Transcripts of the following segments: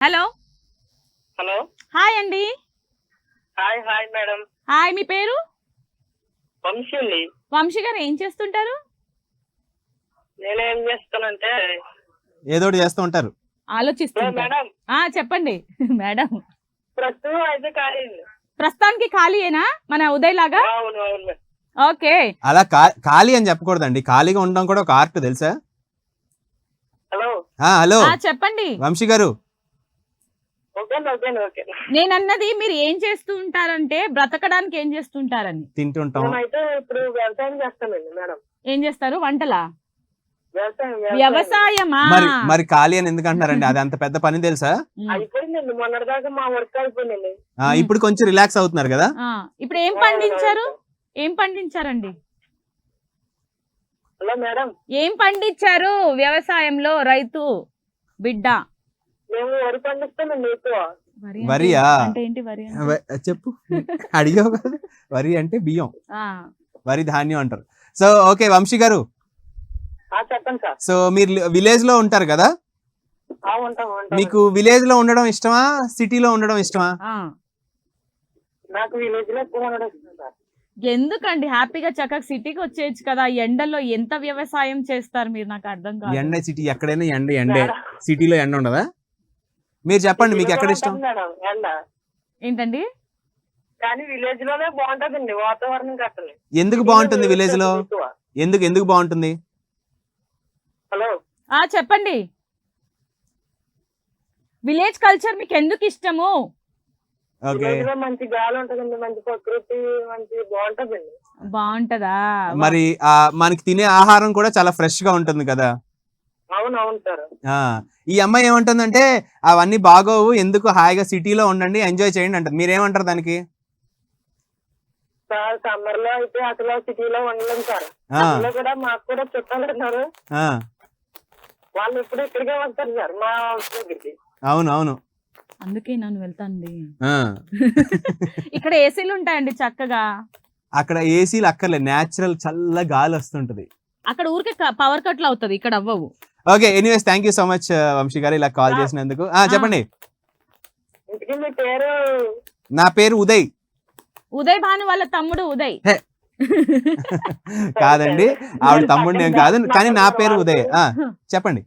Hello hello hi అండి. Hi hi madam. Hi, మీ పేరు? వంశీ అండి. వంశీ గారు ఏం చేస్తుంటారు? నేనేం చేస్తానంటే ఏదోటి చేస్తూ ఉంటారు. ఆలోచిస్తుంటారు. మేడం చెప్పండి మేడం. ప్రస్తుతం అయితే ఖాళీ. ప్రస్తుతానికి ఖాళీయేనా మన ఉదయ్ లాగా? అవును అవును మేడం. ఓకే. అలా ఖాళీ అని చెప్పకూడదండి, ఖాళీగా ఉండడం కూడా ఒక ఆర్ట్, తెలుసా? హలో హలో చెప్పండి వంశీ గారు. Okay okay okay. నేను అన్నది మీరు ఏం చేస్తూ ఉంటారంటే బ్రతకడానికి ఏం చేస్తుంటారని. తింటుంటాం. నేనైతే ఇప్పుడు వ్యవసాయం చేస్తానండి మేడం. ఏం చేస్తారు? వంటలా? వ్యవసాయం వ్యవసాయమా? మరి ఖాళీ అని ఎందుకు అంటున్నారండి? అది అంత పెద్ద పని తెలుసా? అయిపోయిందండి, మొన్నటిదాకా మా వర్క్ అయిపోయిందండి. ఇప్పుడు కొంచెం రిలాక్స్ అవుతున్నారు కదా. ఇప్పుడు ఏం పండించారు? ఏం పండించారండి? హలో మేడం, ఏం పండించారు వ్యవసాయంలో రైతు బిడ్డ? మేము వరి పండిస్తామండి ఎక్కువ. వరియా? అంటే ఏంటి వరి అంటే? చెప్పు, అడిగావు కదా. వరి అంటే బియ్యం, ఆ, వరి ధాన్యం అంటారు. సో ఓకే వంశీ గారు, చెప్పండి సార్. సో మీరు విలేజ్ లో ఉంటారు కదా. ఉంటాం. మీకు విలేజ్ లో ఉండడం ఇష్టమా, సిటీలో ఉండడం ఇష్టమా? ఆ. నాకు విలేజ్ లో ఎక్కువ ఉండడం ఇష్టం సార్. ఎందుకండి హ్యాపీగా చక్కగా సిటీకి వచ్చేయచ్చు కదా. ఎండలో ఎంత వ్యవసాయం చేస్తారు మీరు? నాకు అర్థం కాదు. ఎండ సిటీ ఎక్కడైనా ఎండే. సిటీలో ఎండ ఉండదా? మీరు చెప్పండి, మీకు ఎక్కడ ఇష్టం? మేడం ఎండ ఏంటండి? కానీ విలేజ్ లోనే బాగుంటదండి వాతావరణం కట్టండి. ఎందుకు బాగుంటుంది విలేజ్ లో? ఎందుకు బాగుంటుంది? హలో చెప్పండి. విలేజ్ కల్చర్ మీకు ఎందుకు ఇష్టము? విలేజ్ లో మంచి గాలి ఉంటదండి, మంచి ప్రకృతి, మంచి బాగుంటదండి. బాగుంటదా? మరి మనకి తినే ఆహారం కూడా చాలా ఫ్రెష్ గా ఉంటుంది కదా. అవును సార్. ఈ అమ్మాయి ఏమంటుందంటే అవన్నీ బాగోవు, ఎందుకు హాయిగా సిటీలో ఉండండి, ఎంజాయ్ చేయండి అంటారు. మీరేమంటారు దానికి? సార్ సమ్మర్ లో అయితే అసలు సిటీలో ఉండలేము సార్. సిటీలో కూడా మాకు కూడా చుట్టాలు ఉన్నారు, వాళ్ళు ఇప్పుడు ఇక్కడికే వస్తారు సార్ మా దగ్గరికి. అవును. అందుకే నన్ను వెళ్తాండి. ఇక్కడ ఏసీలు ఉంటాయండి చక్కగా. అక్కడ ఏసీలు అక్కర్లేదు, నేచురల్ చల్ల గాలి వస్తుంటది. అక్కడ ఊరికే పవర్ కట్లు అవుతుంది, ఇక్కడ అవ్వవు. Okay, anyways thank you so much Vamsi గారు ఇలా కాల్ చేసినందుకు. చెప్పండి. ఇంటికి మీ పేరు? నా పేరు ఉదయ్. ఉదయ్ భాను వాళ్ళ తమ్ముడు ఉదయ్. కాదండి, ఆవిడ తమ్ముడు నేను కాదు, కానీ నా పేరు ఉదయ్. చెప్పండి.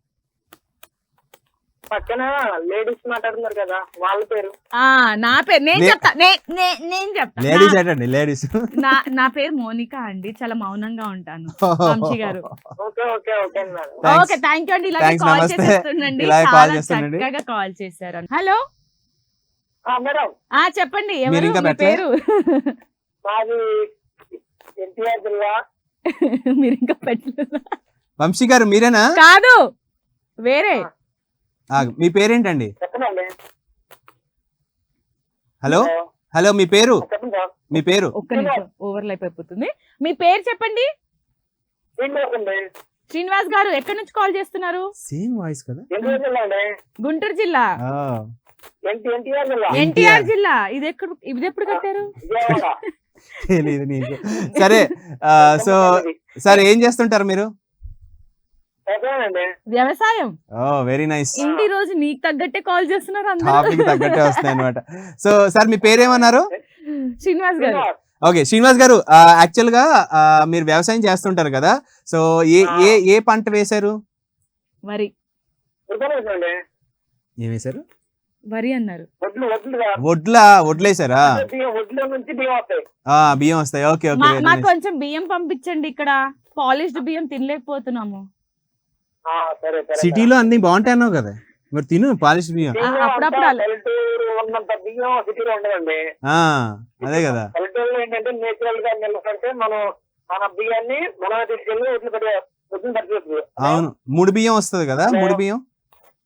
పక్కన లేడీస్ మాట్లాడుతున్నారు కదా, వాళ్ళ పేరు? నా పేరు నేను చెప్తా. లేడీస్ ఏంటండి? లేడీస్. నా పేరు మోనికా అండి, చాలా మౌనంగా ఉంటాను. వంశీ గారు. ఓకే, థ్యాంక్ యూ అండి. ఇలాగే కాల్ చేస్తుండండి, చక్కగా కాల్ చేశారు. హలో మేడం, చెప్పండి. ఎవరు మీ పేరు? మీరు ఇంకా పెట్టలేదు. వంశీ గారు మీరేనా? కాదు, వేరే. మీ పేరేంటండి? హలో మీ పేరు? ఒక్క నిమిషం, ఓవర్ లైఫ్ అయిపోతుంది. మీ పేరు చెప్పండి. శ్రీనివాస్ గారు, ఎక్కడి నుంచి కాల్ చేస్తున్నారు? సేమ్ వాయిస్ కదా. గుంటూరు జిల్లా, ఎన్టీఆర్ జిల్లా. ఇది ఎప్పుడు కట్టారు? తెలీదు నీకు. సరే, సో సరే ఏం చేస్తుంటారు మీరు? వ్యవసాయం. Very nice. ఇంటి రోజు నీకు తగ్గట్టే కాల్ చేస్తున్నారు, టాపిక్ తగ్గట్టే వస్తాయి అనమాట. సో సార్ మీ పేరేమన్నారు? శ్రీనివాస్ గారు. ఓకే శ్రీనివాస్ గారు, యాక్చువల్ గా మీరు వ్యవసాయం చేస్తుంటారు కదా. సో ఏ పంట వేశారు? వరి. ఏం వేశారు? వరి అన్నారు. వడ్లేసారా? బియ్యం వస్తాయి. Okay okay. మాకు కొంచెం బియ్యం పంపించండి, ఇక్కడ పాలిష్డ్ బియ్యం తినలేకపోతున్నాము. సిటీలో అన్ని బాగుంటాయి అన్నావు కదా, మరి తిను పాలిష్ బియ్యం. అప్పుడప్పుడు అదే కదా. ఏంటంటే నేచురల్ గా నిలబడితే మనం మన బియ్యాన్ని మనం తీసుకెళ్ళి అవును, ముడి బియ్యం వస్తుంది కదా. ముడి బియ్యం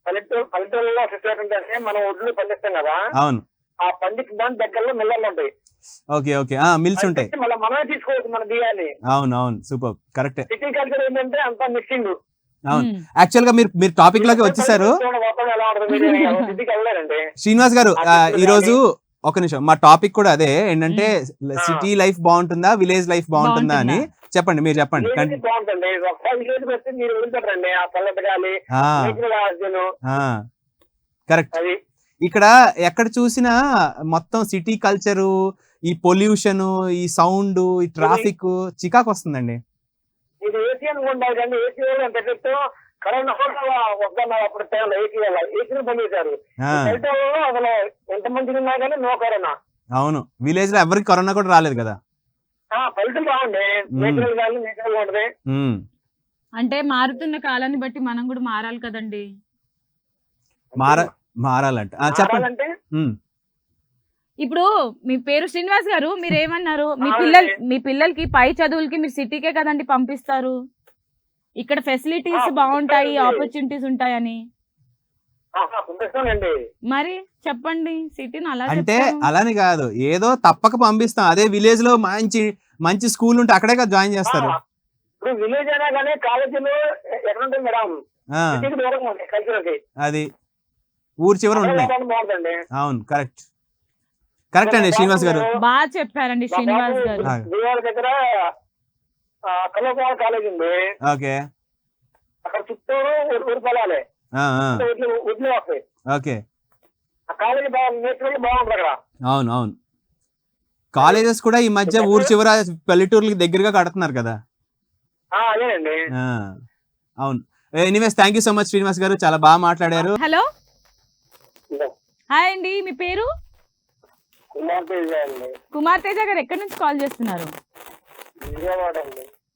పల్లెటూరులో సిచ్యువేషన్ అంటే మనం ఒడ్లు పండిస్తాం కదా. అవును, ఆ పండించిన దగ్గరలో మిల్లర్లు ఉంటాయి. ఓకే ఓకే, మిల్స్ ఉంటాయి. మళ్ళీ మనమే తీసుకోవచ్చు మన బియ్యాన్ని. అవును, సూపర్, కరెక్ట్. సిటీ కల్చర్ ఏంటంటే అంతా మిక్సింగ్. అవును, యాక్చువల్ గా మీరు టాపిక్ లోకి వచ్చేసారు. శ్రీనివాస్ గారు, ఈ రోజు ఒక నిమిషం, మా టాపిక్ కూడా అదే ఏంటంటే సిటీ లైఫ్ బాగుంటుందా, విలేజ్ లైఫ్ బాగుంటుందా అని చెప్పండి. మీరు చెప్పండి. కరెక్ట్. ఇక్కడ ఎక్కడ చూసినా మొత్తం సిటీ కల్చరు, ఈ పొల్యూషన్, ఈ సౌండ్, ఈ ట్రాఫిక్ చికాకు వస్తుందండి. ఇది ఏసీ అనుకుంటారు కానీ ఏసీ వల్ల ఎంత ఎఫెక్ట్, కరోనా వద్దన్నారు అప్పుడు ఏసీ వల్ల, ఏసీని బంద్ చేశారు. పల్లెటూరులో అసలు ఎంత మంచిగా ఉన్నా కానీ నో కరోనా. అవును, విలేజ్ లో ఎవరికి కరోనా కూడా రాలేదు కదా. పల్లెటూరు బాగుంది, నేచురల్ గాలి నేచురల్ గా ఉంటది. అంటే మారుతున్న కాలాన్ని బట్టి మనం కూడా మారాలి కదండి. మారాలంటే చెప్పాలంటే ఇప్పుడు మీ పేరు శ్రీనివాస్ గారు, మీరు ఏమన్నారు? మీ పిల్లలకి పై చదువులకి మీరు సిటీకే కదండి పంపిస్తారు, ఇక్కడ ఫెసిలిటీస్ బాగుంటాయి, ఆపర్చునిటీస్ ఉంటాయని. మరి చెప్పండి, సిటీని అలా అంటే అలానే కాదు, ఏదో తప్పక పంపిస్తాం. అదే విలేజ్ లో మంచి మంచి స్కూల్ ఉంటే అక్కడే కదా జాయిన్ చేస్తారు. ఇప్పుడు విలేజ్ అయినా కానీ కాలేజీలో ఎక్కడ ఉంటుంది మేడం, అది ఊరు చివర ఉంటుంది. అవును, కరెక్ట్ కరెక్ట్ అండి శ్రీనివాస్ గారు, బాగా చెప్పారండి శ్రీనివాస్ గారు. విజయవాడ దగ్గర కళాశాల కాలేజ్ ఉంది. ఓకే, అక్కడ చుట్టూరు ఊరు పొలాలే, ఉడ్లు వస్తాయి. ఓకే, ఆ కాలేజీ నేచురల్ బాగుంటుంది అక్కడ. అవును అవును, కాలేజెస్ కూడా ఈ మధ్య ఊరు చివర పల్లెటూర్లకి దగ్గరగా కడుతున్నారు కదా. అదేనండి. అవును. Anyways thank you so much Srinivas గారు, చాలా బాగా మాట్లాడారు. హలో, హాయ్ అండి, మీ పేరు? కుమార్ తేజ గారు, ఎక్కడి నుంచి కాల్ చేస్తున్నారు?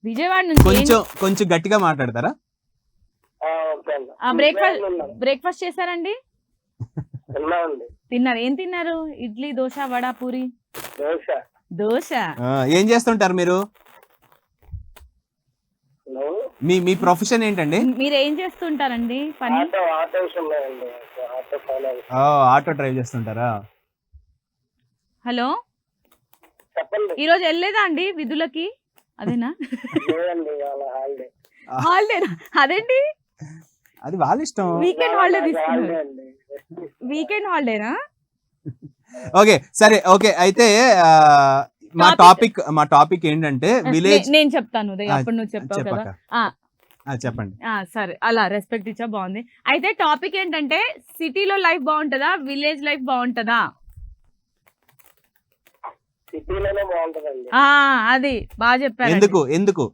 విజయవాడ నుంచి. కొంచెం గట్టిగా మాట్లాడతారా? బ్రేక్ఫాస్ట్ చేశారండి? తిన్నారు, ఏం తిన్నారు? ఇడ్లీ, దోశ, వడ, పూరి? దోశ. ఏం చేస్తుంటారు మీరు? మీ ప్రొఫెషన్ ఏంటండి? మీరు ఏం చేస్తుంటారండి పని? ఆటో డ్రైవ్ చేస్తుంటారా? హలో, ఈ రోజు వెళ్ళలేదా అండి విధులకి? అదేనా హాలిడేనా? అదేంటి, అది వాళ్ళ ఇష్టం. వీకెండ్ హాలిడే తీసుకున్నారు. వీకెండ్ హాలిడేనా? ఓకే సరే, ఓకే అయితే మా టాపిక్ ఏంటంటే విలేజ్. నేను చెప్తాను, అప్పుడు నువ్వు చెప్పావు కదా. చెప్పండి. సరే, అలా రెస్పెక్ట్ ఇచ్చా, బాగుంది. అయితే టాపిక్ ఏంటంటే సిటీలో లైఫ్ బాగుంటుందా, విలేజ్ లైఫ్ బాగుంటుందా? సిటీలోనే బాగుంటదండి. అది బాగా చెప్పారు. ఎందుకు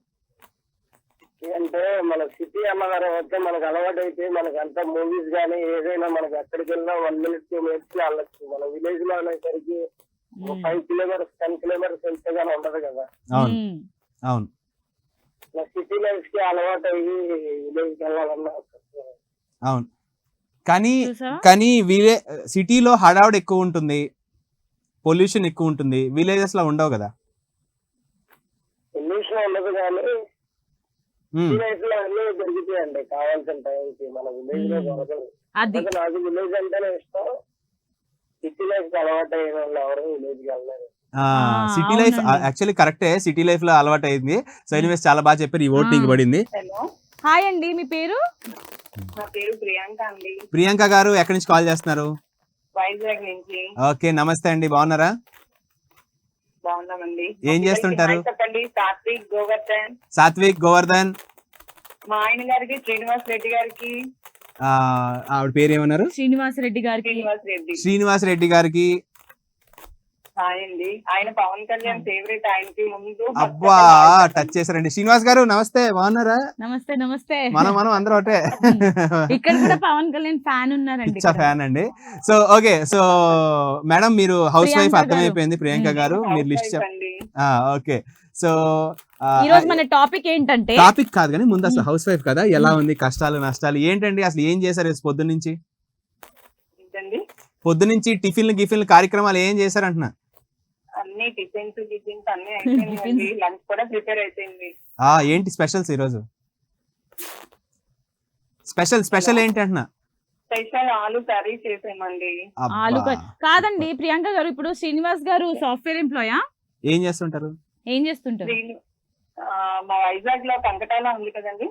అంటే మన సిటీ అన్న తర్వాత మనకు అలవాటు అయితే మనకు అంత మూవీస్ గానీ ఏదైనా మనకి ఎక్కడికి వెళ్ళినా 1 minute 2 minutes వెళ్ళచ్చు. మన విలేజ్ లో అనేసరికి 5 kilometers 10 kilometers వెళ్తేగానే ఉండదు కదా. అవును, సిటీ లైఫ్ కి అలవాటు అయ్యి విలేజ్ కి వెళ్ళాలన్నా. అవును, కానీ సిటీలో హడావుడి ఎక్కువ ఉంటుంది, పొల్యూషన్ ఎక్కువ ఉంటుంది, విలేజెస్ లో ఉండవు కదా. పొల్యూషన్ ఉండదు కానీ లైఫ్ లో అన్ని దొరుకుతాయండి కావాల్సిన టైంకి. మన విలేజ్ లో దొరకదు. నాకు విలేజ్ అంటేనే ఇష్టం. సిటీ లైఫ్ కి అలవాటు అయిన వాళ్ళు ఎవరు విలేజ్ కి వెళ్ళలేదు. సిటీ లైఫ్ యాక్చువల్లీ కరెక్టే, సిటీ లైఫ్ లో అలవాటు అయింది. సో ఎనీవేస్ చాలా బాగా చెప్పారు, ఈ ఓట్ నీకు పడింది. హాయ్ అండి, మీ పేరు? నా పేరు ప్రియాంక అండి. ప్రియాంక గారు, ఎక్కడి నుంచి కాల్ చేస్తున్నారు? వైజాగ్ నుంచి. ఓకే, నమస్తే అండి, బాగున్నారా? బాగున్నామండి. ఏం చేస్తుంటారు? చెప్పండి. సాత్విక్ గోవర్ధన్. మా ఆయన గారికి శ్రీనివాస్ రెడ్డి గారికి. ఆవిడ పేరు ఏమన్నారు? శ్రీనివాస్ రెడ్డి గారికి. శ్రీనివాస్ రెడ్డి గారికి. ఆయన పవన్ కళ్యాణ్ ఫేవరెట్. ఆయనకి ముందు అబ్బా టచ్ చేశారండి. శ్రీనివాస్ గారు నమస్తే, బాగున్నారా? నమస్తే నమస్తే. మనం అందరం ఒకటే. ఇక్కడ కూడా పవన్ కళ్యాణ్ ఫ్యాన్ ఉన్నారండి. ఫ్యాన్ అండి. సో ఓకే, సో మేడం మీరు హౌస్ వైఫ్ అర్థమైపోయింది. ప్రియాంక గారు మీరు లిస్ట్ చెప్పండి. ఓకే, సో ఈ రోజు మన టాపిక్ ఏంటంటే, టాపిక్ కాదు కానీ ముందు అసలు హౌస్ వైఫ్ కదా, ఎలా ఉంది, కష్టాలు నష్టాలు ఏంటండి, అసలు ఏం చేశారు పొద్దున్నుంచి? పొద్దున్నుంచి టిఫిన్లు కార్యక్రమాలు ఏం చేశారు అంటున్నా? అన్ని టిఫిన్స్ అన్ని అయిపోయింది. లంచ్ కూడా ప్రిపేర్ అయిపోయింది. ఏంటి స్పెషల్స్ ఈ రోజు? స్పెషల్ ఏంటి అంటున్నా? స్పెషల్ ఆలు కర్రీ చేసామండి. ఆలు కర్రీ కాదండి ప్రియాంక గారు, ఇప్పుడు శ్రీనివాస్ గారు సాఫ్ట్వేర్ ఎంప్లాయా? ఏం చేస్తుంటారు? మా వైజాగ్ లో కంకటాల ఉంది కదండి,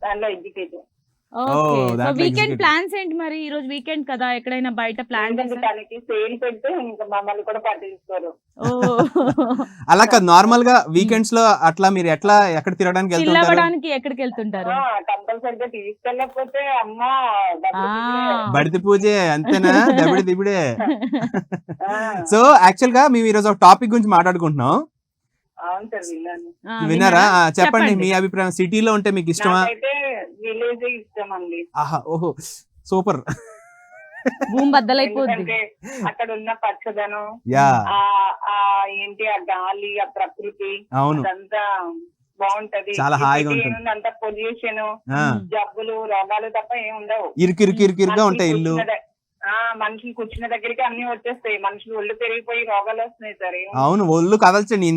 దానిలో ఎడ్యుకేటర్. ఓకే సో దాంట్లో వీకెండ్ executive. ప్లాన్స్ ఏంటి మరి ఈ రోజు వీకెండ్ కదా ఎక్కడైనా బయట ప్లాన్ చేసా తనకి సేల్ పెడితే ఇంకా మమ్మల్ని కూడా పట్టించుకోరు. ఓ అలా కాదు, నార్మల్ గా వీకెండ్స్ లో అట్లా మీరు ఎక్కడ తిరగడానికి చిల్ వెళ్తుంటారు? అవ్వడానికి ఎక్కడికి వెళ్తుంటారు? కంపల్సరిగా తీసుకెళ్ళకపోతే అమ్మ బడితి పూజే అంతేనా? దబిడి దిబిడే. సో యాక్చువల్ గా మేము ఈ రోజు ఒక టాపిక్ గురించి మాట్లాడుకుంటున్నాం. అవును సార్ విన్నాను. విన్నారా? చెప్పండి చెప్పండి. మీ అభిప్రాయం. సిటీలో ఉంటే మీకు ఇష్టమా? నాకైతే విలేజ్ ఇష్టం అండి. ఆహా, ఓహో సూపర్. భూమి బద్దలైపోద్ది. ఎందుకంటే అక్కడ ఉన్న పచ్చదనం, యా ఆ ఆ ఏంటి ఆ గాలి, ఆ ప్రకృతి అవును, అదంతా బాగుంటది. చాలా హాయిగా ఉంటుంది. అంత పొల్యూషన్, ఆ, జబ్బులు, రోగాలు తప్ప ఏం ఉండవు. ఇరుకిరుగా ఉంటాయి ఇల్లు. మనుషులు కూర్చున్న దగ్గరికి అన్ని వచ్చేస్తాయి. మనుషులు ఒళ్ళు పెరిగిపోయి రోగాలు వస్తున్నాయి సార్. అవును, ఒళ్ళు కదల్చండి.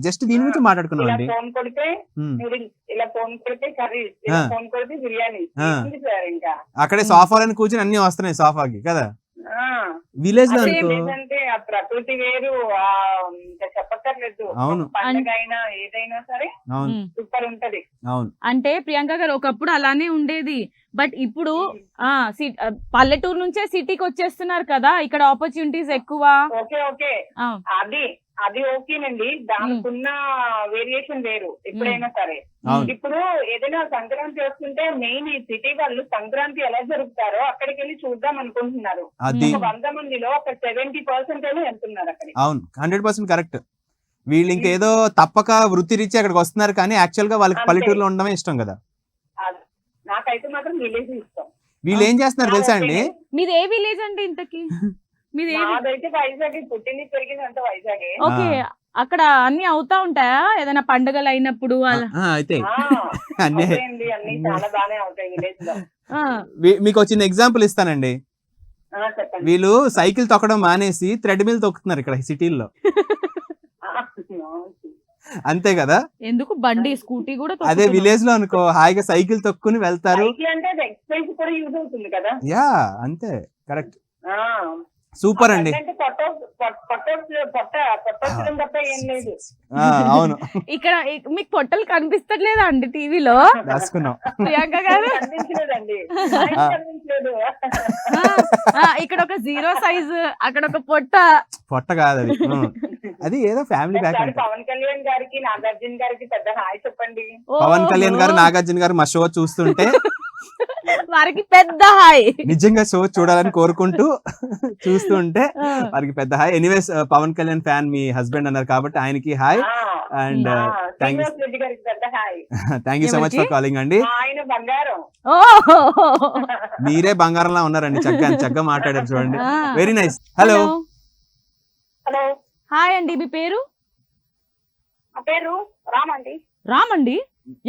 జస్ట్ దీని గురించి మాట్లాడుకున్నాం ఇలా అండి. ఫోన్ కొడితే నూడిల్స్, ఇలా ఫోన్ కొడితే కర్రీ, ఇలా ఫోన్ కొడితే బిర్యానీ ఉంది సార్. ఇంకా అక్కడే సోఫాలను కూర్చొని అన్ని వస్తున్నాయి సోఫాకి కదా. ఆ, విలేజ్ లో అదే అనుకో, ఏంటంటే ఆ ప్రకృతి వేరు, ఆ ఇంకా చెప్పక్కర్లేదు. అవును. పండుగ అయినా ఏదైనా సరే అవును సూపర్ ఉంటది. అవును అంటే ప్రియాంక గారు ఒకప్పుడు అలానే ఉండేది, బట్ ఇప్పుడు పల్లెటూరు నుంచే సిటీకి వచ్చేస్తున్నారు కదా, ఇక్కడ ఆపర్చునిటీస్ ఎక్కువ. ఓకే ఓకే, ఆ, అది ఓకేనండి. దానికి ఉన్న వేరియేషన్ వేరు ఎప్పుడైనా సరే. అవును ఇప్పుడు ఏదైనా సంక్రాంతి వస్తుంటే మెయిన్ ఈ సిటీ వాళ్ళు సంక్రాంతి ఎలా జరుపుతారో అక్కడికి వెళ్ళి చూద్దాం అనుకుంటున్నారు. అది ఒక 100 మందిలో ఒక 70% ఏమో వెళ్తున్నారు అక్కడికి. అవును 100% కరెక్ట్. వీళ్ళు ఇంకేదో తప్పక వృత్తి రీత్యా అక్కడికి వస్తున్నారు, కానీ యాక్చువల్ గా వాళ్ళకి అంతే. పల్లెటూరులో ఉండడమే ఇష్టం కదా. నాకైతే మాత్రం విలేజ్ ఇష్టం. వీళ్ళు ఏం చేస్తున్నారు తెలుసా అండి? మీది ఏ విలేజ్ అండి ఇంతకి? మీది ఏ నాదైతే వైజాగ్, పుట్టింది పెరిగింది అంతా వైజాగే. ఓకే, అక్కడ అన్ని అవుతా ఉంటాయా ఏదైనా పండుగలు అయినప్పుడు అలా? అయితే ఆ, అన్నీ అవుతాయండి, అన్ని చాలా బానే అవుతాయి విలేజ్ లో. ఆ, మీకు ఒక చిన్న ఎగ్జాంపుల్ ఇస్తానండి. చెప్పండి. వీళ్ళు సైకిల్ తొక్కడం మానేసి థ్రెడ్ మిల్ తొక్కుతున్నారు ఇక్కడ సిటీల్లో. అంతే కదా. ఎందుకు బండి స్కూటీ కూడా అదే తొక్కుతున్నాం. విలేజ్ లో అనుకో హాయిగా సైకిల్ తొక్కుని వెళ్తారు. సైకిల్ అంటే అది ఎక్సర్సైజ్ కూడా యూజ్ అవుతుంది కదా. యా అంతే కరెక్ట్. ఆ, సూపర్ అండి. అంటే పొట్టొచ్చడం తప్ప ఏం లేదు. అవును ఇక్కడ మీకు పొట్టలు కనిపిస్తలేదా అండి టీవీలో? రాసుకున్నాం. ప్రియాంక గారు కనిపించలేదండి, కనిపించలేదు. ఇక్కడ ఒక 0 సైజు, అక్కడ ఒక పొట్ట కాదు అది. అది ఏదో ఫ్యామిలీ బ్యాక్ ఒకసారి అంటే. పవన్ కళ్యాణ్ గారికి, నాగార్జున గారికి పెద్ద హాయ్ చెప్పండి. పవన్ కళ్యాణ్ గారు, నాగార్జున గారు మా షో చూస్తుంటే వారికి పెద్ద హాయ్. నిజంగా షో చూడాలని కోరుకుంటూ చూస్తుంటే వారికి పెద్ద hi. Anyways Pawan Kalyan fan మీ హస్బెండ్ అన్నారు కాబట్టి ఆయనకి హాయ్. అండ్ శ్రీనివాస్ రెడ్డి గారికి పెద్ద hi. Thank you so much for calling అండి. ఆయన బంగారం. ఓ మీరే బంగారంలా ఉన్నారండి. చక్కగా మాట్లాడారు చూడండి. Very nice. Hello hello, hi అండి, మీ పేరు? నా పేరు రామ్ అండి. రామ్ అండి,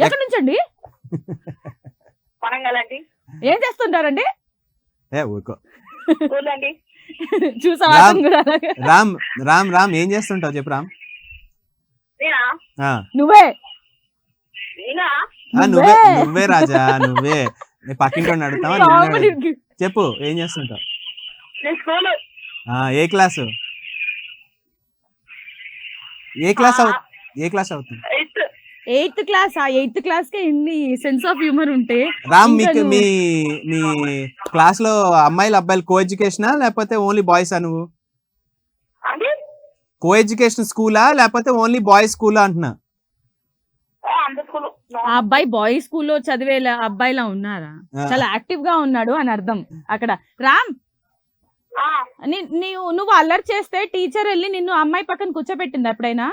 ఎక్కడి నుంచి అండి? వరంగల్ అండి. ఏం చేస్తుంటారండి? ఊరుకో. స్కూల్ అండి. చూసా రామ్ ఏం చేస్తుంటావు చెప్పు రామ్. నేనా? ఆ, నువ్వే నేనా? నువ్వే రాజా, నువ్వే. పక్కింటి అడుగుతావా? కామెడీకి. చెప్పు ఏం చేస్తుంటావు. నేను స్కూల్. ఏ క్లాసు అవుతుంది? 8th class. 8th క్లాస్ కి ఎన్ని సెన్స్ ఆఫ్ హ్యూమర్ ఉంటే. రామ్ ఇంకా మీకు నువ్వు- మీ క్లాస్ లో అమ్మాయిలు అబ్బాయిలు కో ఎడ్యుకేషనా లేకపోతే ఓన్లీ బాయ్సా? నువ్వు అంటే కో ఎడ్యుకేషన్ స్కూలా లేకపోతే ఓన్లీ బాయ్స్ స్కూలా అంటున్నా? అంత స్కూల్. ఆ అబ్బాయి బాయ్స్ స్కూల్లో చదివే అబ్బాయిలా ఉన్నారా? చాలా యాక్టివ్ గా ఉన్నాడు అని అర్థం అక్కడ. రామ్, నువ్వు అల్లరి చేస్తే టీచర్ వెళ్ళి నిన్ను అమ్మాయి పక్కన కూర్చోబెట్టింది ఎప్పుడైనా?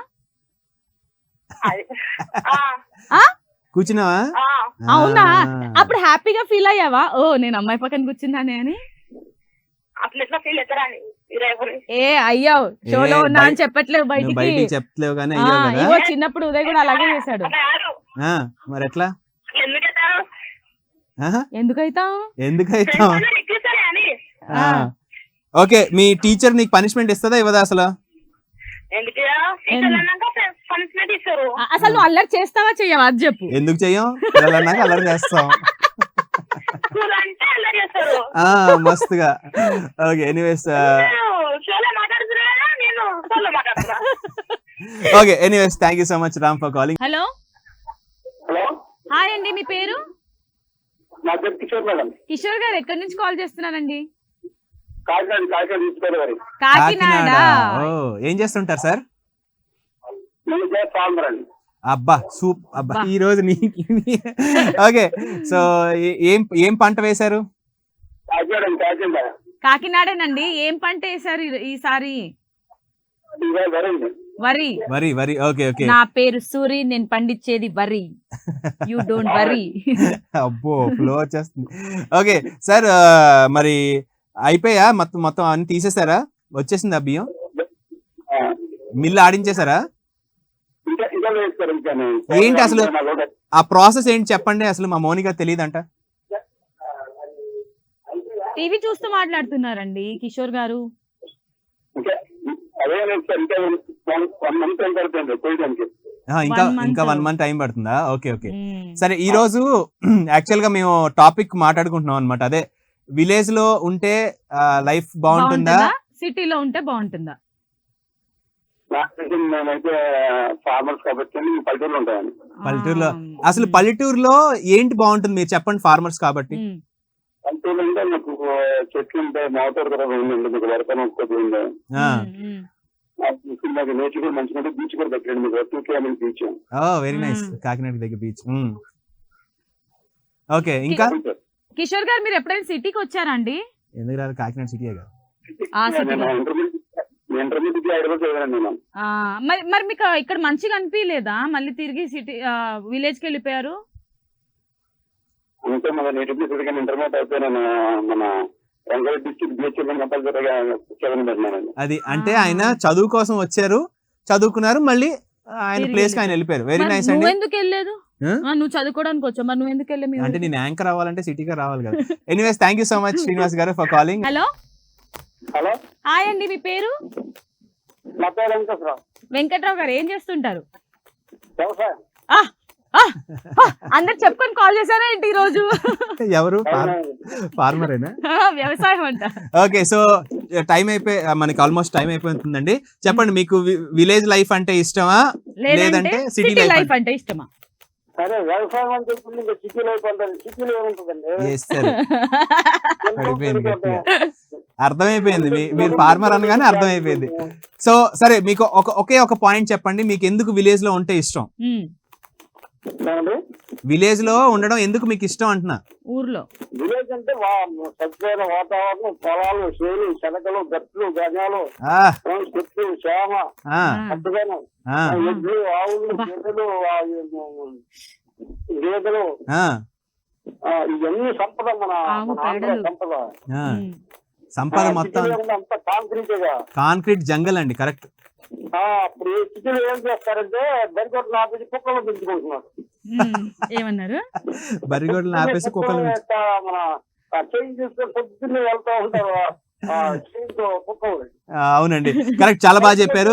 కూర్చున్నావా? అవునా? అప్పుడు హ్యాపీగా ఫీల్ అయ్యావా? ఓ నేను అమ్మాయి పక్కన కూర్చున్నానే అని. అట్లా ఎట్లా ఫీల్ అవుతారని ఏ అయ్యావు, షోలో ఉన్నా అని చెప్పట్లేవు బయటికి. బయటికి చెప్పలేవు కానీ అయ్యో కదా. ఇగో చిన్నప్పుడు ఉదయ్ కూడా అలాగే చేశాడు. మరి ఎట్లా? ఎందుకైతాం? ఓకే, మీ టీచర్ నీకు పనిష్మెంట్ ఇస్తుందా ఇవ్వదా అసలు? అసలు నువ్వు అల్లరి చేస్తావా చెయ్యవా అది చెప్పు. ఎందుకు చెయ్యం? పిల్లలన్నాక అల్లరి చేస్తాం మస్తుగా. Okay, anyways okay, anyways thank you so much Ram for calling. Hello, hello, hi అండి, మీ పేరు? నా పేరు కిషోర్ మేడం. కిషోర్ గారు ఎక్కడి నుంచి కాల్ చేస్తున్నారండి? కాకినాడ తీసుకోవాలి. కాకినాడ. ఓ ఏం చేస్తుంటారు సార్? నేను ఫార్మర్ అండి. అబ్బా అబ్బా ఈ రోజు ఓకే. సో ఏం పంట వేశారు? కాకినాడ. కాకినాడేనండి. ఏం పంట వేశారు ఈసారి? వరి. వరి. Okay okay. నా పేరు సూరి, నేను పండించేది వరి. యూ డోంట్ వరి. అబ్బో ఫ్లో వచ్చేస్తుంది. ఓకే సార్, మరి అయిపోయా మొత్తం అన్ని తీసేసారా? వచ్చేసింది ఆ బియ్యం? మిల్లు ఆడించేసారా? ఏంటి అసలు ఆ ప్రాసెస్ ఏంటి చెప్పండి, అసలు మా మౌనిక తెలియదంట. టీవీ చూస్తూ మాట్లాడుతున్నారండి కిషోర్ గారు. ఇంకా 1 month టైం పడుతుందా? ఓకే ఓకే సరే. ఈ రోజు యాక్చువల్ గా మేము టాపిక్ మాట్లాడుకుంటున్నాం అనమాట. అదే విలేజ్ లో ఉంటే లైఫ్ బాగుంటుందా, సిటీలో ఉంటే బాగుంటుందా? మేమైతే ఫార్మర్స్ కాబట్టి పల్లెటూరులో ఉంటాయండి. పల్లెటూరులో అసలు పల్లెటూరులో ఏంటి బాగుంటుంది మీరు చెప్పండి, ఫార్మర్స్ కాబట్టి. పల్లెటూరు అంటే మీకు చెట్లు ఉంటాయి, మోటార్ కూడా ఉందండి, మీకు వరకన ఒక్కటి ఉంది, నేచర్ కూడా మంచిగా ఉంటుంది, బీచ్ కూడా దగ్గర మీకు 2 km beach. Very nice. Kakinada దగ్గర బీచ్. ఓకే ఇంకా కిషోర్ గారు మీరు ఎప్పుడైనా సిటీకి వచ్చారా అండి? ఎందుకు రాదు, కాకినాడ సిటీ కదా. ఇంటర్మీడియట్ హైదరాబాద్ చదివాను నేను. మరి మీకు ఇక్కడ మంచిగా అనిపించలేదా? మళ్ళీ తిరిగి సిటీ విలేజ్ కి వెళ్ళిపోయారు. అంటే మన నేటివ్ ప్లేస్ ఇంటర్మీడియట్ అయిపోయాను. మన రంగారెడ్డి డిస్ట్రిక్ట్ బిహెచ్ఎల్ కంపల్సరీగా చదవబెట్టినానండి. అది అంటే ఆయన చదువు కోసం వచ్చారు, చదువుకున్నారు, మళ్ళీ ఆయన ప్లేస్ కి ఆయన వెళ్ళిపోయారు. వెరీ నైస్ అండి. నువ్వు ఎందుకు వెళ్ళలేదు? నువ్వు చదువుకోవడానికి వచ్చావు, మరి నువ్వు ఎందుకు వెళ్ళావు? అంటే నేను యాంకర్ అవ్వాలంటే సిటీగా రావాలి కదా. Anyways thank you so much Srinivas గారు for calling. Hello hello hi అండి, మీ పేరు? నా పేరు వెంకటరావు. వెంకట్రావు గారు ఏం చేస్తుంటారు? వ్యవసాయం. అందరు చెప్పుకొని కాల్ చేశారా ఏంటి ఈ రోజు? ఎవరు? ఫార్మరేనా? వ్యవసాయం అంట. ఓకే సో టైం అయిపోయి మనకి ఆల్మోస్ట్ టైం అయిపోతుందండి. చెప్పండి, మీకు విలేజ్ లైఫ్ అంటే ఇష్టమా లేదంటే సిటీ లైఫ్ అంటే ఇష్టమా? సరే, వ్యవసాయం అని చెప్పి ఇంకా సిటీ లైఫ్ అంటారు. సిటీలో ఏముంటుందండి? అర్థమైపోయింది, మీరు ఫార్మర్ అనగానే అర్థమైపోయింది. సో సరే, మీకు ఒకే ఒక పాయింట్ చెప్పండి, మీకు ఎందుకు విలేజ్ లో ఉంటే ఇష్టం? విలేజ్ లో ఉండడం ఎందుకు మీకు ఇష్టం అంటున్నా? ఊర్లో విలేజ్ అంటే స్వచ్ఛమైన వాతావరణం, పొలాలు, చేలు, శనకలు, గట్లు, గజాలు, చెట్లు, చేమ, పట్టుదనం, ఎడ్లు, ఆవులు, గొర్రెలు, గేదెలు, ఇవన్నీ సంపద. మన సంపద మొత్తం అంతా కాంక్రీట్గా, కాంక్రీట్ జంగల్ అండి. కరెక్ట్. అప్పుడు ఈ సిటీలో ఏం చేస్తారంటే బరిగొడ్లు ఆపేసి కుక్కలు పెంచుకుంటున్నారు. ఏమన్నారు? బరిగొడ్లు ఆపేసి కుక్కలు మన చేంజ్ చేసుకొని పొద్దున్నే వెళ్తా ఉంటారు. అవునండి, కరెక్ట్, చాలా బాగా చెప్పారు.